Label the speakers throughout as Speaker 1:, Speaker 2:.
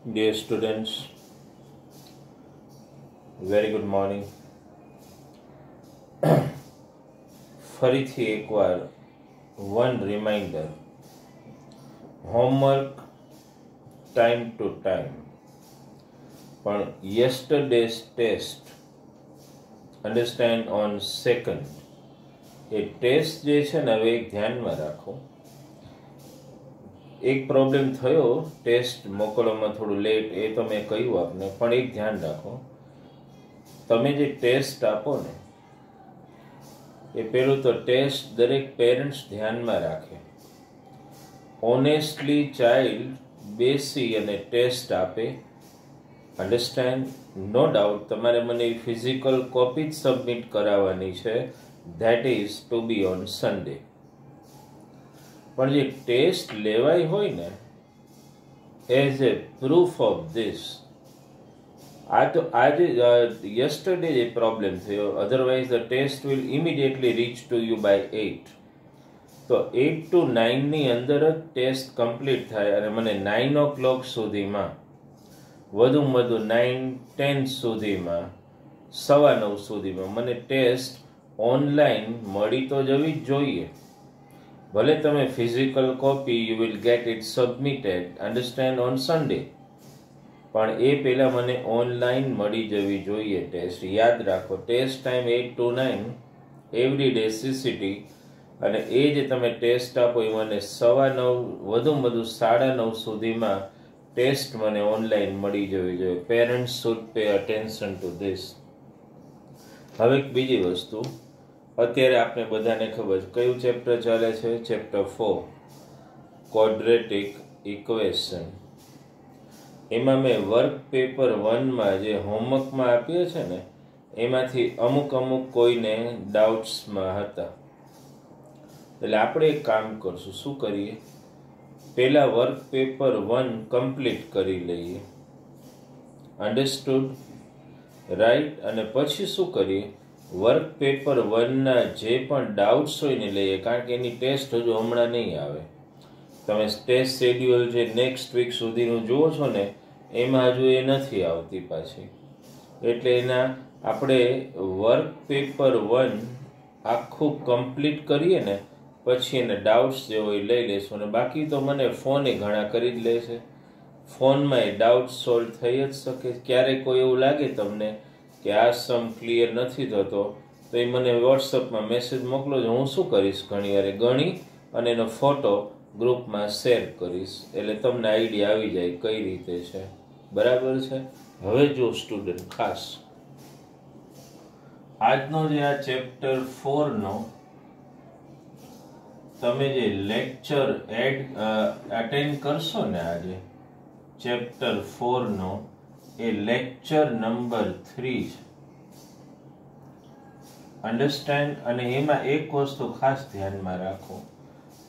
Speaker 1: Dear students, very good morning. ફરીથી એકવાર one reminder, homework time to time. પણ yesterday's test, understand on second, એ test જે છે ને હવે એક ધ્યાનમાં રાખો. એક પ્રોબ્લેમ થયો ટેસ્ટ મોકલવામાં થોડું લેટ, એ તો મેં કહ્યું આપને, પણ એક ધ્યાન રાખો, તમે જે ટેસ્ટ આપો ને એ પેલું તો ટેસ્ટ દરેક પેરેન્ટ્સ ધ્યાનમાં રાખે. ઓનેસ્ટલી ચાઇલ્ડ બેસી અને ટેસ્ટ આપે, અન્ડરસ્ટેન્ડ? નો ડાઉટ તમારે મને ફિઝિકલ કોપી જ સબમિટ કરાવવાની છે, that is to be on Sunday. પણ જે ટેસ્ટ લેવાય હોય ને as a proof of this, આજે યસ્ટરડે જે પ્રોબ્લેમ થયો, otherwise the test will immediately reach to you by 8. તો 8 to 9 ની અંદર જ ટેસ્ટ કમ્પ્લીટ થાય અને મને 9 o'clock સુધીમાં, વધુમાં વધુ 9:10 સુધીમાં, 9:15 સુધીમાં મને ટેસ્ટ ઓનલાઈન મળી તો જવી જ જોઈએ. ભલે તમે physical copy you will get it submitted, understand, on Sunday, પણ એ પહેલાં મને ઓનલાઈન મળી જવી જોઈએ ટેસ્ટ. યાદ રાખો, test time 8 to 9 every day CCT, અને એ જે તમે ટેસ્ટ આપો એ મને 9:15, વધુમાં વધુ 9:30 સુધીમાં ટેસ્ટ મને ઓનલાઈન મળી જવી જોઈએ. Parents should pay attention two this. હવે બીજી વસ્તુ, અત્યારે આપણે બધાને ખબર છે કયું ચેપ્ટર ચાલે છે, ચેપ્ટર 4, ક્વોડ્રેટિક ઇક્વેશન. એમાં મેં વર્ક પેપર 1માં જે હોમવર્કમાં આપીએ છે ને એમાંથી અમુક કોઈને ડાઉટ્સમાં હતા, એટલે આપણે એક કામ કરશું. શું કરીએ, પહેલા વર્ક પેપર 1 કમ્પ્લીટ કરી લઈએ, અન્ડરસ્ટુડ, રાઈટ? અને પછી શું કરીએ, વર્ક પેપર 1ના જે પણ ડાઉટ્સ હોય ને લઈએ, કારણ કે એની ટેસ્ટ હજુ હમણાં નહીં આવે. તમે ટેસ્ટ શેડ્યુલ જે નેક્સ્ટ વીક સુધીનું જુઓ છો ને એમાં હજુ એ નથી આવતી પાછી, એટલે એના આપણે વર્ક પેપર 1 આખું કમ્પ્લીટ કરીએ ને પછી એને ડાઉટ્સ જે હોય લઈ લેશું. અને બાકી તો મને ફોન એ ઘણા કરી જ લે છે, ફોનમાં એ ડાઉટ સોલ્વ થઈ જ શકે. ક્યારેક કોઈ એવું લાગે તમને કે આ સમ ક્લિયર નથી થતો તો એ મને વોટ્સઅપમાં મેસેજ મોકલો છો. હું શું કરીશ, ઘણી વાર ગણી અને એનો ફોટો ગ્રુપમાં શેર કરીશ, એટલે તમને આઈડિયા આવી જાય કઈ રીતે છે. બરાબર છે? હવે જો સ્ટુડન્ટ, ખાસ આજનો જે આ ચેપ્ટર 4નો તમે જે લેક્ચર અટેન્ડ કરશો ને આજે, ચેપ્ટર 4નો એ લેક્ચર નંબર 3 છે, અન્ડરસ્ટેન્ડ? અને એમાં એક વસ્તુ ખાસ ધ્યાનમાં રાખો,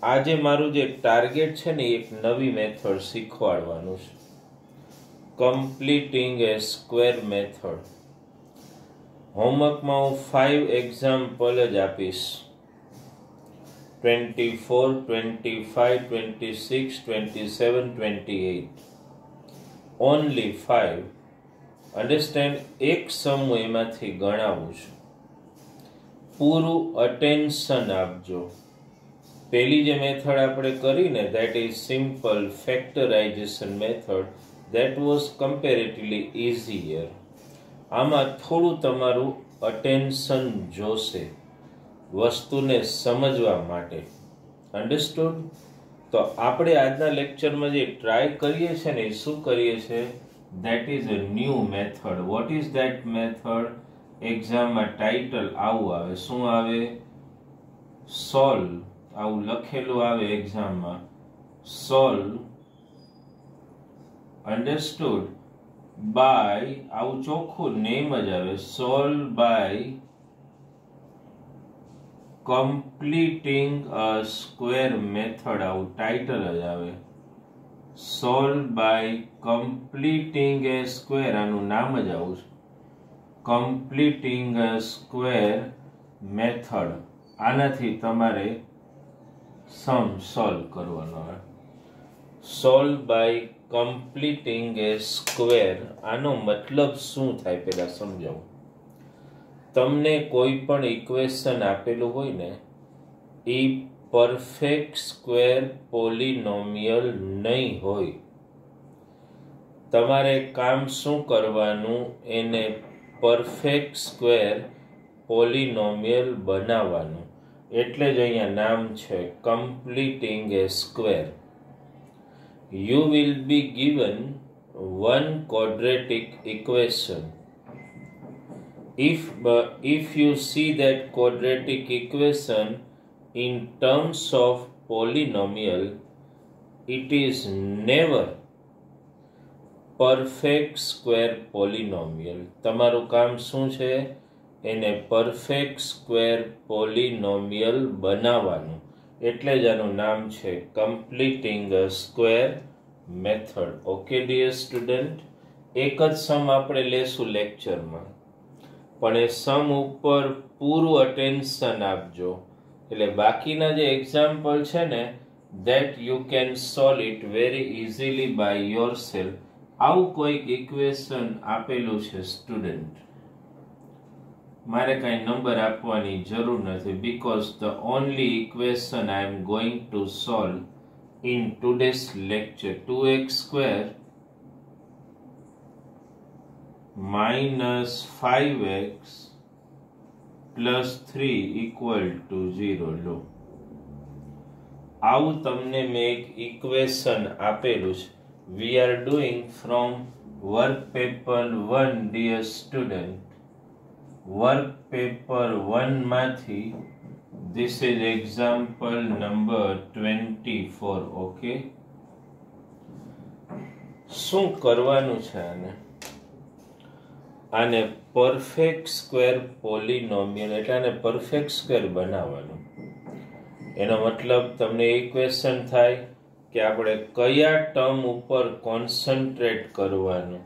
Speaker 1: આજે મારું જે ટાર્ગેટ છે ને એક નવી મેથડ શીખવાડવાનું છે, કમ્પ્લીટિંગ એ સ્ક્વેર મેથડ. હોમવર્કમાં હું 5 એક્ઝામ્પલ જ આપીશ, 24, 25, 26, 27, 28, ઓનલી 5. અન્ડરસ્ટેન્ડ? એક સમૂહ એમાંથી ગણાવું છું, પૂરું અટેન્શન આપજો. પહેલી જે મેથડ આપણે કરીને that is simple factorisation method, that was comparatively easier. આમાં થોડું તમારું અટેન્શન જોશે વસ્તુને સમજવા માટે, અન્ડરસ્ટુડ? તો આપણે આજના લેક્ચરમાં જે ટ્રાય કરીએ છીએ ને એ શું કરીએ છીએ, that is a new method. What is that method? એક્ઝામમાં ટાઇટલ આવું આવે, શું આવે? સોલ્વ, આવું લખેલું આવે એક્ઝામમાં, સોલ્વ, અન્ડરસ્ટુડ, બાય, આવું ચોખ્ખું નેમ જ આવે, solve by completing a square method, આવું ટાઇટલ જ આવે, solve by completing a square, આનું નામ જ આવું છે, કમ્પ્લીટિંગ અ સ્ક્વેર મેથડ. આનાથી તમારે સમ સોલ્વ કરવાનો હોય. Solve by completing a square. આનો મતલબ શું થાય પહેલા સમજાવું. તમને કોઈ પણ ઇક્વેશન આપેલું હોય ને એ પરફેક્ટ સ્ક્વેર પોલિનોમિયલ નહીં હોય. તમારે કામ શું કરવાનું, એને પરફેક્ટ સ્ક્વેર પોલિનોમિયલ બનાવવાનું. એટલે જ અહીંયા નામ છે completing a square. You will be given one quadratic equation. If you see that quadratic equation in terms of polynomial, it is never perfect square polynomial. તમારું કામ શું છે? એને perfect square polynomial બનાવવાનું. એટલે જ આનું નામ છે completing a square method. Okay dear student, એક જ સમ આપણે લેશું લેક્ચરમાં, પણ એ સમ ઉપર પૂરું અટેન્શન આપજો. એટલે બાકીના જે એક્ઝામ્પલ છે ને that you can solve it very easily by yourself. આવું કોઈક ઇક્વેશન આપેલું છે સ્ટુડન્ટ, મારે કાંઈ નંબર આપવાની જરૂર નથી, because the only equation I am going to solve in today's lecture, 2x square minus 5x plus 3 equal to 0. લો, આવું તમને મેં એક ઇક્વેશન આપેલું છે. We are doing from work paper 1, dear student. Work paper 1 માંથી this is example number 24. Okay, શું કરવાનું છે? આને પરફેક્ટ સ્ક્વેર પોલિનોમિયલ એટલે આને પરફેક્ટ સ્ક્વેર બનાવવાનું. એનો મતલબ તમને ઇક્વેશન થાય કે આપણે કયા ટર્મ ઉપર કોન્સન્ટ્રેટ કરવાનું,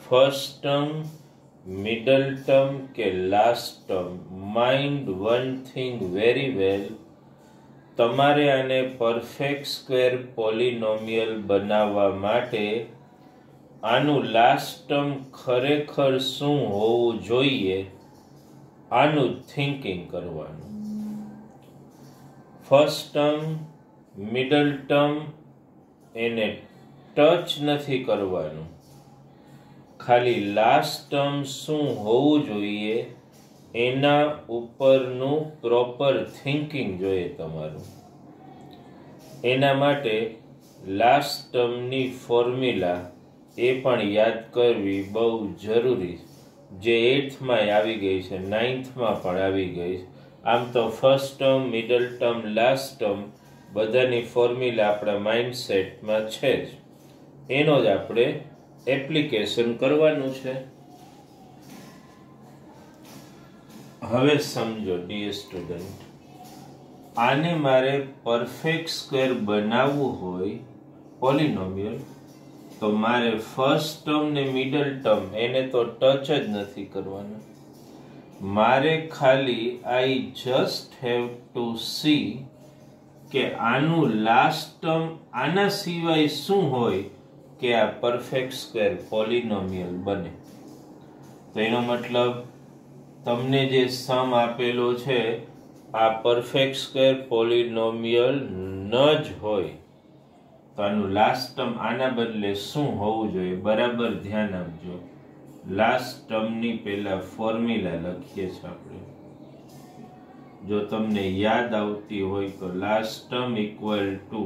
Speaker 1: ફર્સ્ટ ટર્મ, મિડલ ટર્મ કે last term. Mind one thing very well, તમારે આને પરફેક્ટ સ્ક્વેર પોલિનોમિયલ બનાવવા માટે આનું લાસ્ટ ટર્મ ખરેખર શું હોવું જોઈએ આનું થિંકિંગ કરવાનું. ફર્સ્ટ ટર્મ, મિડલ ટર્મ એને ટચ નથી કરવાનું, ખાલી લાસ્ટ ટર્મ શું હોવું જોઈએ એના ઉપરનું પ્રોપર થિંકિંગ જોઈએ તમારું. એના માટે લાસ્ટ ટર્મની ફોર્મ્યુલા એ પણ યાદ કરવી બહુ જરૂરી, જે 8થમાં આવી ગઈ છે, 9થમાં પણ આવી ગઈ છે. આમ તો first term, middle term, last term બધાની ફોર્મ્યુલા આપણા માઇન્ડસેટમાં છે જ. એનો જ આપણે એપ્લિકેશન કરવાનું છે. હવે સમજો ડિયર સ્ટુડન્ટ, આને મારે પરફેક્ટ સ્ક્વેર બનાવવું હોય પોલિનોમિયલ, તો મારે ફર્સ્ટ ટર્મ ને મિડલ ટર્મ એને તો ટચ જ નથી કરવાના. મારે ખાલી I just have to C કે આનું લાસ્ટ ટર્મ આના સિવાય શું હોય કે આ પરફેક્ટ સ્ક્વેર પોલિનોમિયલ બને. તો એનો મતલબ તમને જે સમ આપેલો છે આ પરફેક્ટ સ્ક્વેર પોલિનોમિયલ ન જ હોય, તો આનું લાસ્ટ ટર્મ આના બદલે શું હોવું જોઈએ? બરાબર ધ્યાન આપજો. લાસ્ટ ટર્મની પહેલા ફોર્મ્યુલા લખીએ છીએ આપણે. જો તમને યાદ આવતી હોય તો લાસ્ટ ટર્મ ઇક્વલ ટુ,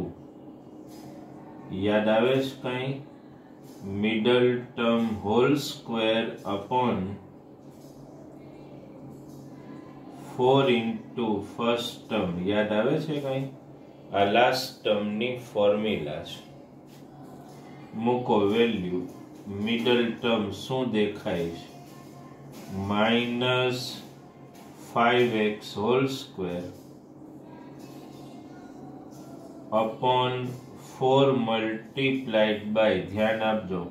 Speaker 1: યાદ આવે છે કઈ? Middle term hall square upon 4 into first term. યાદ આવે છે કઈ? આ લાસ્ટ ટર્મની ફોર્મ્યુલા છે. મૂકો વેલ્યુ. મિડલ ટર્મ શું દેખાય છે? Minus 5x whole square upon 4 multiplied by, ધ્યાન આપજો,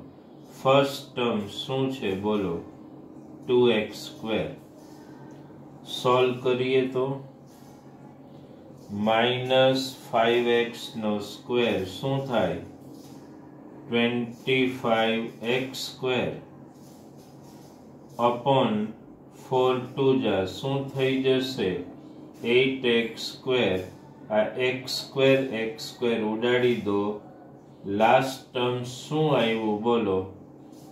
Speaker 1: ફર્સ્ટ ટર્મ શું છે બોલો? 2x square. સોલ્વ કરીએ તો માઇનસ 5x નો સ્ક્વેર શું થાય? 25x² upon 4 2 જા શું થઈ જશે 8x². આ x² ઉડાડી દો. લાસ્ટ ટર્મ શું આવ્યું બોલો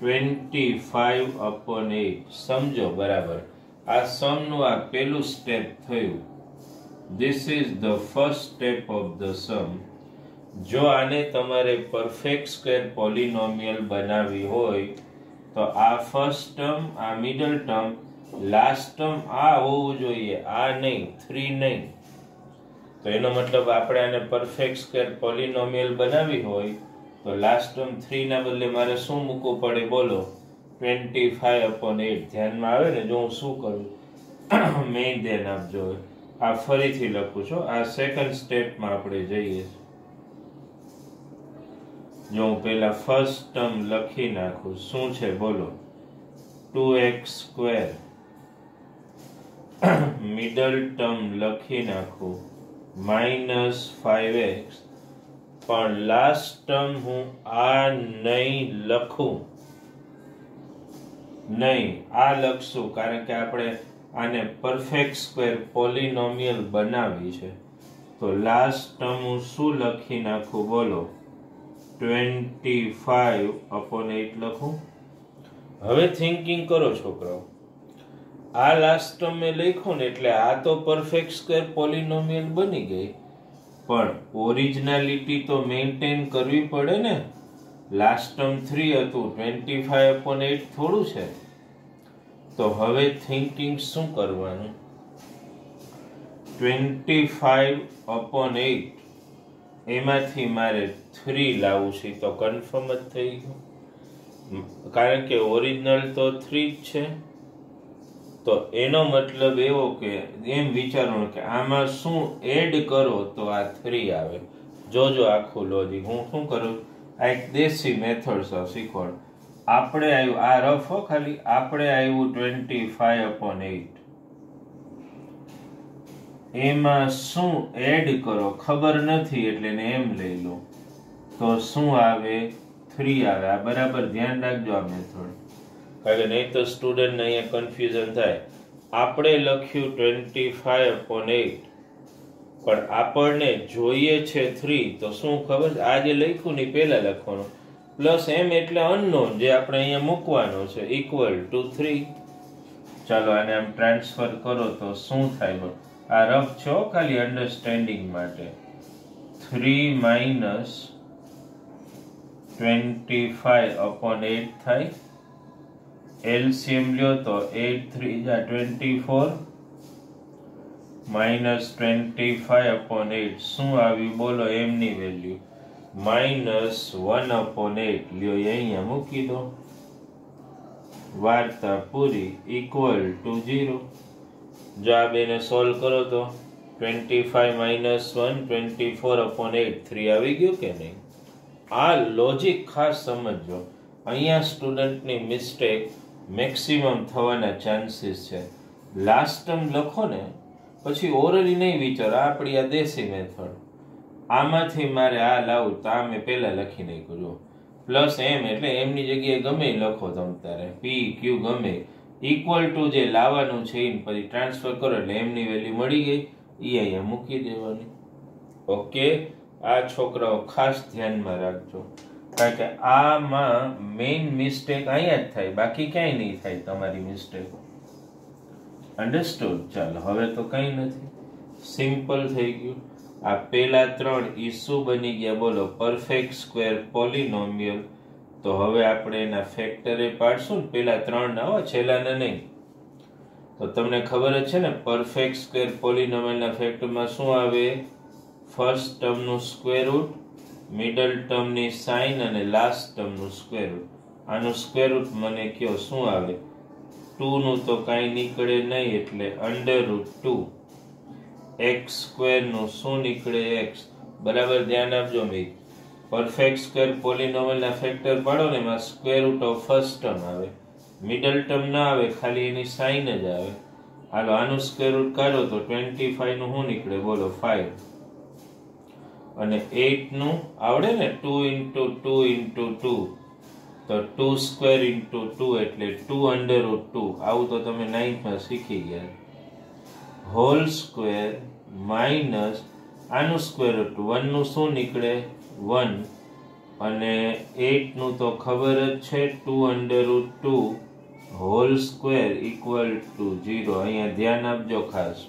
Speaker 1: 25/8. સમજો બરાબર. આ સમ નું આ પહેલું સ્ટેપ થયું. This is the first step of the sum. જો આને તમારે પરફેક્ટ સ્ક્વેર પોલિનોમિયલ બનાવવી હોય તો આ ફર્સ્ટ ટર્મ, આ મિડલ ટર્મ, લાસ્ટ ટર્મ આ હોવું જોઈએ, આ નહીં, 3 નહીં. તો એનો મતલબ આપણે આને પરફેક્ટ સ્ક્વેર પોલિનોમિયલ બનાવવી હોય તો લાસ્ટ ટર્મ 3 ના બદલે મારે શું મૂકવું પડે બોલો 25/8. ધ્યાનમાં આવે ને જો હું શું કરું મેં ધ્યાન આપજો. આ ફરીથી લખું છું. આ સેકન્ડ સ્ટેપમાં આપણે જઈએ. જો હું પહેલા ફર્સ્ટ ટર્મ લખી નાખું શું છે બોલો 2x². મિડલ ટર્મ લખી નાખું -5x. પણ લાસ્ટ ટર્મ હું આ નહીં લખું, નહીં આ લખશું, કારણ કે આપણે આને પરફેક્ટ સ્ક્વેર પોલિનોમિયલ બનાવી છે. તો લાસ્ટ ટર્મ હું શું લખી નાખું બોલો 25/8 લખું. હવે થિંકિંગ કરો છોકરાઓ. આ લાસ્ટ ટર્મ મેં લખ્યું ને એટલે આ તો પરફેક્ટ સ્ક્વેર પોલિનોમિયલ બની ગઈ, પણ ઓરિજિનાલિટી તો મેન્ટેન કરવી પડે ને. લાસ્ટ ટર્મ 3 હતું, 25/8 થોડું છે. તો હવે થિંકિંગ શું કરવાનું 25/8 એમાંથી મારે 3 લાવવું છે તો કન્ફર્મ જ થઈ ગયું, કારણ કે ઓરિજિનલ તો 3 જ છે. તો એનો મતલબ એવો કે એમ વિચારો કે આમાં શું એડ કરો તો આ 3 આવે. જોજો આખું લોજિક. હું શું કરું આ એક દેશી મેથડ શીખવાડ. આપણે આવ્યું આ રફ ખાલી આપણે આવ્યું 25/8. એમાં શું એડ કરો ખબર નથી એટલે ને એમ લઈ લો તો શું આવે 3 આવે. આ બરાબર ધ્યાન રાખજો આ મેથડ, કારણ કે નહીં તો સ્ટુડન્ટને અહીંયા કન્ફ્યુઝન થાય. આપણે લખ્યું 25/8 પણ આપણને જોઈએ છે 3 તો શું ખબર આ જે લખ્યું ને પહેલા લખવાનું પ્લસ m એટલે અનનોન જે આપણે અહીંયા મૂકવાનો છે =3. ચાલો આને આમ ટ્રાન્સફર કરો તો શું થાય. આ રફ છો ખાલી અન્ડરસ્ટેન્ડિંગ માટે. 3 - 25/8 થાય. LCM લ્યો તો 8 3 જા 24 -25/8 શું આવ્યું બોલો m ની વેલ્યુ -1/8. લ્યો અહીંયા મૂકી દો. વાર્તા પૂરી =0. જો આ બેને સોલ્વ કરો તો 25 - 1 24/8 3 આવી ગયું કે નહીં. આ લોજિક ખાસ સમજો. અહીંયા સ્ટુડન્ટની મિસ્ટેક મેક્સિમમ થવાના ચાન્સીસ છે. લાસ્ટ ટર્મ લખો ને પછી ઓરલી નહીં વિચારો. આપણી આ દેશી મેથડ. આમાંથી મારે આ લાવું તો આ મેં પહેલા લખી નાખ્યું પ્લસ m એટલે m ની જગ્યાએ ગમે લખો તમ તારે p q ગમે = જે લાવવાનું છે એ પછી ટ્રાન્સફર કરો એટલે m ની વેલ્યુ મળી ગઈ. એ અહીંયા મૂકી દેવાની. ઓકે, આ છોકરાઓ ખાસ ધ્યાનમાં રાખજો, કારણ કે આમાં મેઇન મિસ્ટેક અહીંયા જ થાય, બાકી ક્યાંય નહીં થાય તમારી મિસ્ટેક. અન્ડરસ્ટુડ? ચાલો હવે તો કંઈ નથી, સિમ્પલ થઈ ગયું. આ પહેલા 3 ઈ શું બની ગયા બોલો પરફેક્ટ સ્ક્વેર પોલિનોમિયલ. તો હવે આપણે એના ફેક્ટરે પાડશું ને પહેલા 3 ના હો, છેલ્લાના નહીં. તો તમને ખબર જ છે ને પરફેક્ટ સ્ક્વેર પોલિનોમિયલના ફેક્ટરમાં શું આવે ફર્સ્ટ ટર્મનું સ્ક્વેર રૂટ, મિડલ ટર્મની સાઇન અને લાસ્ટ ટર્મનું સ્ક્વેર રૂટ. આનું સ્ક્વેર રૂટ મને કયો શું આવે 2 નું તો કાંઈ નીકળે નહીં એટલે √2. x² નું શું નીકળે x. બરાબર ધ્યાન આપજો મેં. પરફેક્ટ સ્ક્વેર પોલિનોમિયલના ફેક્ટર પાડો ને એમાં square root of first term આવે, મિડલ ટર્મ ના આવે, ખાલી એની સાઇન જ આવે. હાલો આનું સ્ક્વેર રૂટ કાઢો તો 25 નું શું નીકળે બોલો 5. અને 8 નું આવડે ને 2 into 2 into 2 તો 2 square into 2 એટલે 2 under root 2 આવું તો તમે 9th માં શીખી ગયા હોલ સ્ક્વેર માઇનસ આનું સ્ક્વેર રૂટ 1 નું શું નીકળે 1 અને 8 નું તો ખબર જ છે 2 under root 2 whole square equal to 0 અહીંયા ધ્યાન આપજો ખાસ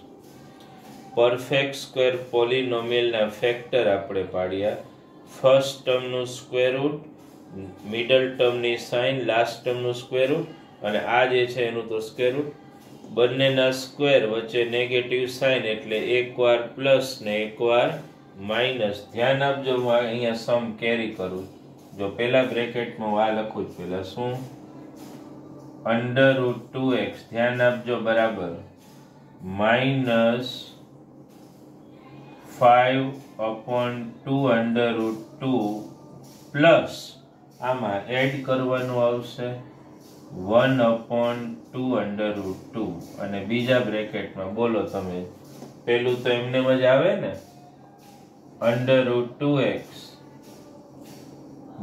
Speaker 1: પરફેક્ટ સ્ક્વેર પોલિનોમિયલના ફેક્ટર આપણે પાડ્યા ફર્સ્ટ ટર્મનું સ્ક્વેર રૂટ મિડલ ટર્મની સાઇન લાસ્ટ ટર્મનું સ્ક્વેર રૂટ અને આ જે છે એનું તો સ્ક્વેર રૂટ બંનેના સ્ક્વેર વચ્ચે નેગેટિવ સાઇન એટલે એકવાર પ્લસ ને એકવાર માઇનસ ધ્યાન આપજો હું અહીંયા સમ કેરી કરું જો પહેલા બ્રેકેટમાં આ લખું જ પહેલા શું અંડર રૂટ 2x ધ્યાન આપજો બરાબર માઇનસ 5/2 અંડર રૂટ 2 પ્લસ આમાં એડ કરવાનું આવશે 1/2 અંડર રૂટ 2 અને બીજા બ્રેકેટમાં બોલો તમે પેલું તો એમને જ આવે ને under route 2x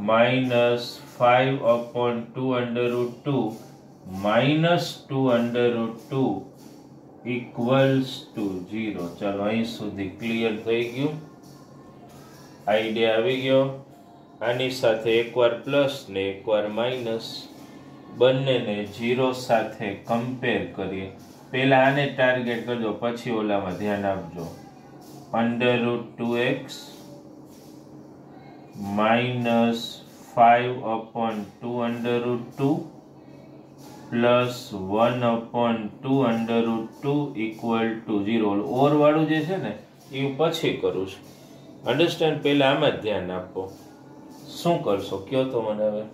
Speaker 1: minus 5/2 under route 2 minus 2 under route 2 equals to 0 ચાલો અહીં સુધી ક્લિયર થઈ ગયું આઈડિયા આવી ગયો આની સાથે એકવાર પ્લસ ને એકવાર માઇનસ બંનેને 0 સાથે કમ્પેર કરીએ પહેલા આને ટાર્ગેટ કરજો પછી ઓલામાં ધ્યાન આપજો under route 2x minus 5/2 under route 2 plus 1/2 under route 2 equal to 0 ઓર વાળું જે છે ને એ પછી કરું છું અન્ડરસ્ટેન્ડ પહેલા આમાં જ ધ્યાન આપો શું કરશો કયો તો મને હવે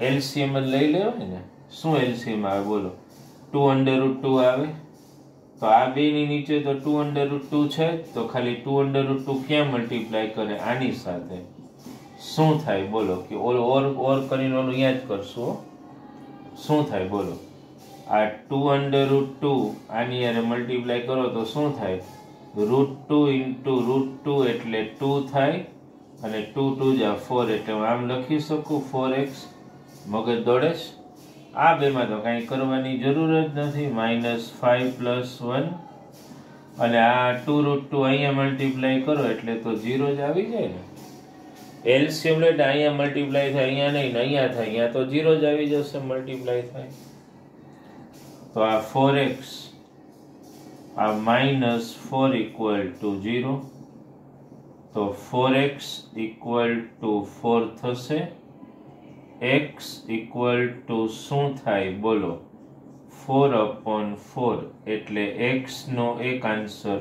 Speaker 1: એલસીએમ જ લઈ લેવો ને શું એલસીએમ આવે બોલો 2 અંડર રૂટ 2 આવે તો આ બે ની નીચે તો 2 અંડર રૂટ 2 છે તો ખાલી 2 અંડર રૂટ 2 ક્યાં મલ્ટીપ્લાય કરે આની સાથે શું થાય બોલો કે ઓર કરીને ઓલું અહીંયા જ કરશું શું થાય બોલો આ 2 અંડર રૂટ 2 આની યારે મલ્ટીપ્લાય કરો તો શું થાય રૂટ 2 ઇન્ટુ રૂટ 2 એટલે 2 થાય અને 2 2 જા 4 એટલે હું આમ લખી શકું 4x મગજ દોડે છે આ બેમાં તો કાંઈ કરવાની જરૂર જ નથી -5 + 1 અને આ 2 રૂટ 2 અહીંયા મલ્ટીપ્લાય કરો એટલે તો 0 જ આવી જાય ને એલસીએમ લે અહીંયા મલ્ટીપ્લાય થાય અહીંયા નહીં ને અહીંયા થાય અહીંયા તો 0 જ આવી જશે મલ્ટીપ્લાય થાય તો આ 4x આ -4 ઇક્વલ ટુ 0 તો 4x ઇક્વલ ટુ 4 થશે x ઇક્વલ ટુ શું થાય બોલો 4/4 એટલે x નો એક આન્સર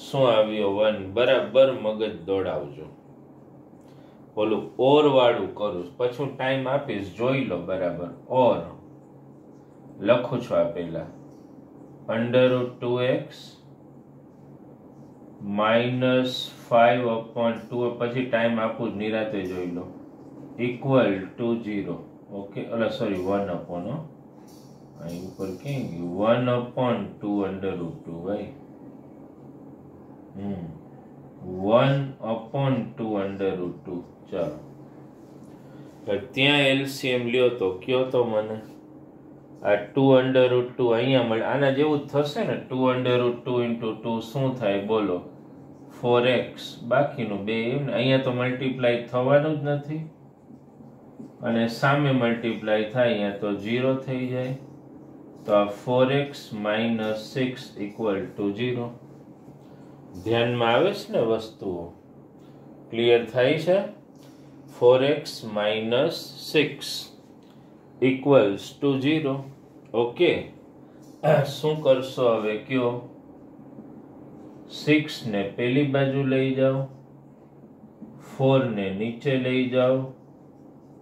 Speaker 1: શું આવ્યો 1 બરાબર મગજ દોડાવજો બોલું ઓર વાળું કરું પછી ટાઈમ આપીશ જોઈ લો બરાબર ઓર લખું છું આ પહેલા અંડર રૂટ 2x -5/2 પછી ટાઈમ આપું જ નિરાતે જોઈ લો ઇક્વલ ટુ 0 ઓકે અલા સોરી 1/, અહીં ઉપર ક્યાં ગયું 1/2 અંડર રૂટ 2 ભાઈ 1/2 અંડર રૂટ 2 ચાલો ત્યાં એલસીએમ લ્યો તો કયો તો મને આ 2 અંડર રૂટ 2 અહીંયા મળે આના જેવું જ થશે ને 2 અંડર રૂટ 2 ઇન્ટુ 2 શું થાય બોલો 4x બાકીનું બે એમ ને અહીંયા તો મલ્ટીપ્લાય થવાનું જ નથી અને સામે મલ્ટીપ્લાય થાય અહીંયા તો 0 થઈ જાય તો આ 4x - 6 ઇક્વલ ટુ 0 ધ્યાનમાં આવે છે ને વસ્તુઓ ક્લિયર થાય છે 4x - 6 ઇક્વલ્સ ટુ 0 ઓકે શું કરશો હવે કયો 6 ને પેલી બાજુ લઈ જાઓ 4 ને નીચે લઈ જાઓ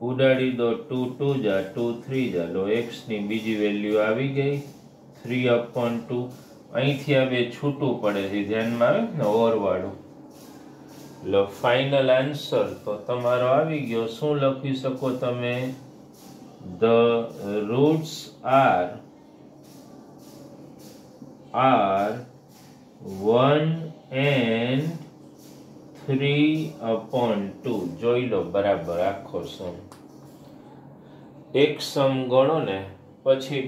Speaker 1: ઉડાડી દો 2 2 જા 2 3 જા લો x ની બીજી વેલ્યુ આવી ગઈ 3/2 અહીંથી આ બે છૂટું પડે છે ધ્યાનમાં આવે ને ઓર વાળું લો ફાઇનલ આન્સર તો તમારો આવી ગયો શું લખી શકો તમે the roots are 1 and 3/2 જોઈ લો બરાબર આખો સમ. એક સમ ગણો ને પછી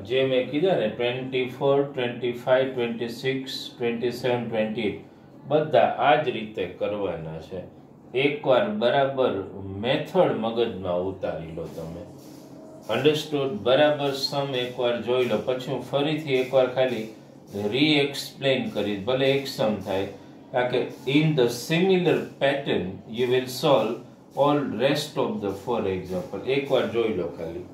Speaker 1: જે મેં કીધા ને 24, 25, 26, 27, 28 બધા આ જ રીતે કરવાના છે. એકવાર બરાબર મેથડ મગજમાં ઉતારી લો તમે. અન્ડરસ્ટુડ? બરાબર સમ એકવાર જોઈ લો, પછી હું ફરીથી એકવાર ખાલી રી-એક્સપ્લેન કરીશ, ભલે એક સમ થાય, કારણ કે in the similar pattern you will solve all rest of the 4 example. એકવાર જોઈ લો ખાલી.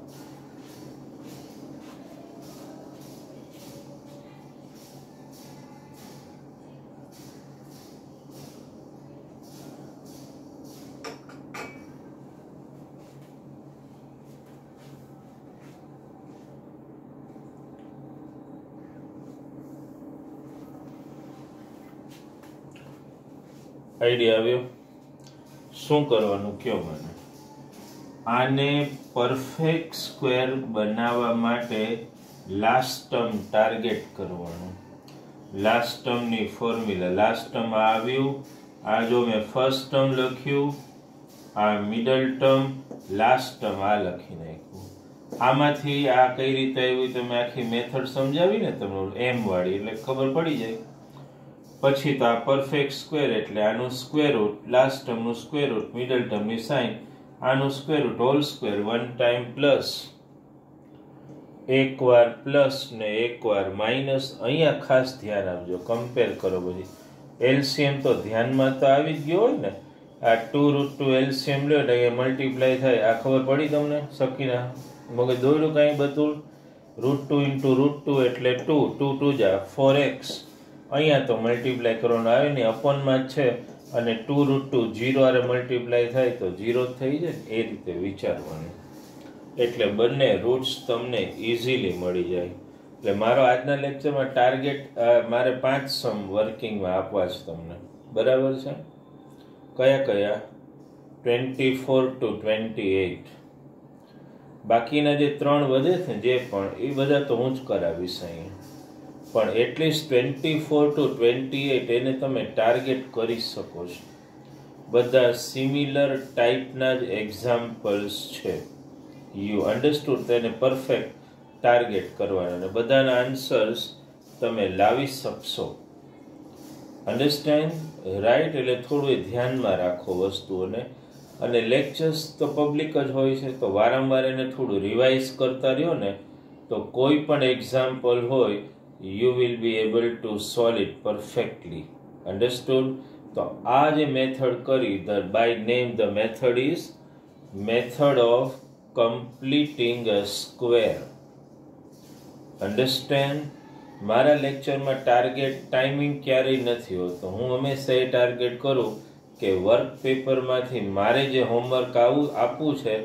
Speaker 1: આઈડિયા આવ્યો? શું કરવાનું કયો મને? આને પરફેક્ટ સ્ક્વેર બનાવવા માટે લાસ્ટ ટર્મ ટાર્ગેટ કરવાનું. લાસ્ટ ટર્મની ફોર્મ્યુલા, લાસ્ટ ટર્મ આવ્યું, આ જો મેં ફર્સ્ટ ટર્મ લખ્યું, આ મિડલ ટર્મ, લાસ્ટ ટર્મ આ લખી નાખ્યું. આમાંથી આ કઈ રીતે આવ્યું તમે આખી મેથડ સમજાવી ને તમને એમ વાળી, એટલે ખબર પડી જાય. પછી તો આ પરફેક્ટ સ્ક્વેર એટલે આનું સ્ક્વેર રૂટ, લાસ્ટ ટર્મનું સ્ક્વેર રૂટ, મિડલ ટર્મની સાઇન, આનું square root, whole square, one time plus, એકવાર પ્લસ ને એકવાર માઇનસ. અહીંયા ખાસ ધ્યાન આપજો, કમ્પેર કરો બધી. એલસીએમ તો ધ્યાનમાં તો આવી જ ગયો હોય ને. આ 2√2 એલસીએમ લ્યો એટલે મલ્ટીપ્લાય થાય. આ ખબર પડી તમને? સકીના મગજ દોડ્યું કાંઈ બધું? √2 × √2 એટલે 2, 2 2 જા 4x. અહીંયા તો મલ્ટીપ્લાય કરવાનું આવે ને, અપોનમાં જ છે, અને 2√2 0 આરે મલ્ટીપ્લાય થાય તો 0 થઈ જાય. એ રીતે વિચારવાનું, એટલે બંને રૂટ્સ તમને ઇઝીલી મળી જાય. એટલે મારો આજના લેક્ચરમાં ટાર્ગેટ મારે 5 સમ વર્કિંગમાં આપવા છે તમને, બરાબર છે? કયા કયા? 24 to 28. બાકીના જે 3 વધે છે જે પણ, એ બધા તો હું જ કરાવીશ અહીંયા. પણ એટલીસ્ટ 24 to 28 એને તમે ટાર્ગેટ કરી શકો છો. બધા સિમિલર ટાઈપના જ એક્ઝામ્પલ્સ છે. You understood? તેને પરફેક્ટ ટાર્ગેટ કરવાના અને બધાના આન્સર્સ તમે લાવી શકશો. અન્ડરસ્ટેન્ડ? રાઈટ? એટલે થોડું ધ્યાનમાં રાખો વસ્તુઓને. અને લેક્ચર્સ તો પબ્લિક જ હોય છે, તો વારંવાર એને થોડું રિવાઇઝ કરતા રહ્યો ને, તો કોઈ પણ એક્ઝામ્પલ હોય you will be able to solve it perfectly. Understood? તો આ જે મેથડ કરી, by name the method is method of completing a square. Understand? મારા લેક્ચરમાં ટાર્ગેટ ટાઈમિંગ ક્યારેય નથી હોતો. હું હંમેશા એ ટાર્ગેટ કરું કે વર્ક પેપરમાંથી મારે જે હોમવર્ક આપવું છે,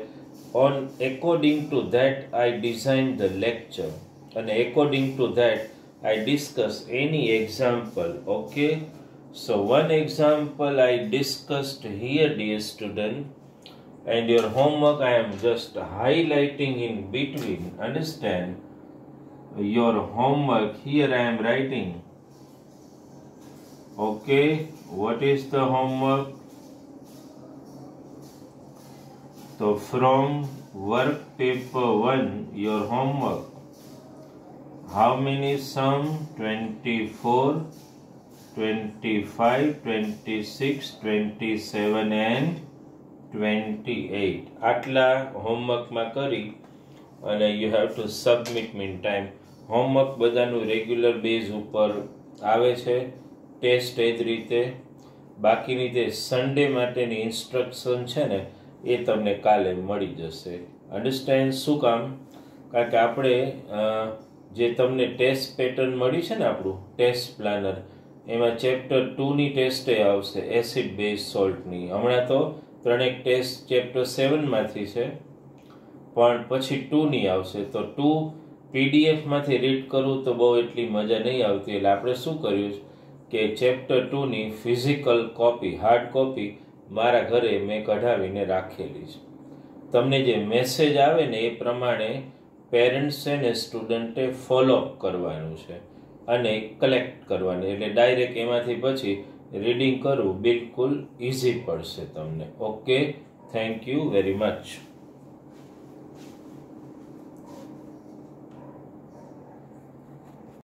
Speaker 1: on according to that I design the lecture, and according to that I discuss any example. Okay, so one example I discussed here, dear student, and your homework I am just highlighting in between. Understand? Your homework here I am writing. Okay, what is the homework? So from work paper 1, your homework. How many sum? 24, 25, 26, 27 and 28. આટલા હોમવર્કમાં કરી અને you have to submit mean time. Homework બધાનું regular base ઉપર આવે છે, test એ જ રીતે. બાકીની જે સન્ડે માટેની ઇન્સ્ટ્રક્શન છે ને, એ તમને કાલે મળી જશે. અન્ડરસ્ટેન્ડ? શું કામ? કારણ કે આપણે જે તમને ટેસ્ટ પેટર્ન મળી છે ને, આપણું ટેસ્ટ પ્લાનર, એમાં ચેપ્ટર 2ની ટેસ્ટ આવશે, એસિડ બેઝ સોલ્ટની. હમણાં તો 3 ટેસ્ટ ચેપ્ટર 7માંથી છે, પણ પછી 2ની આવશે. તો 2 પીડીએફમાંથી રીડ કરવું તો બહુ એટલી મજા નહીં આવતી. એટલે આપણે શું કર્યું કે ચેપ્ટર 2ની ફિઝિકલ કોપી, હાર્ડ કોપી મારા ઘરે મેં કઢાવીને રાખેલી છે. તમને જે મેસેજ આવે ને એ પ્રમાણે પેરેન્ટ્સ અને સ્ટુડન્ટે ફોલોઅપ કરવાનું છે અને કલેક્ટ કરવાની. એટલે ડાયરેક્ટ એમાંથી પછી રીડિંગ કરવું બિલકુલ ઇઝી પડશે તમને. Okay, thank you very much.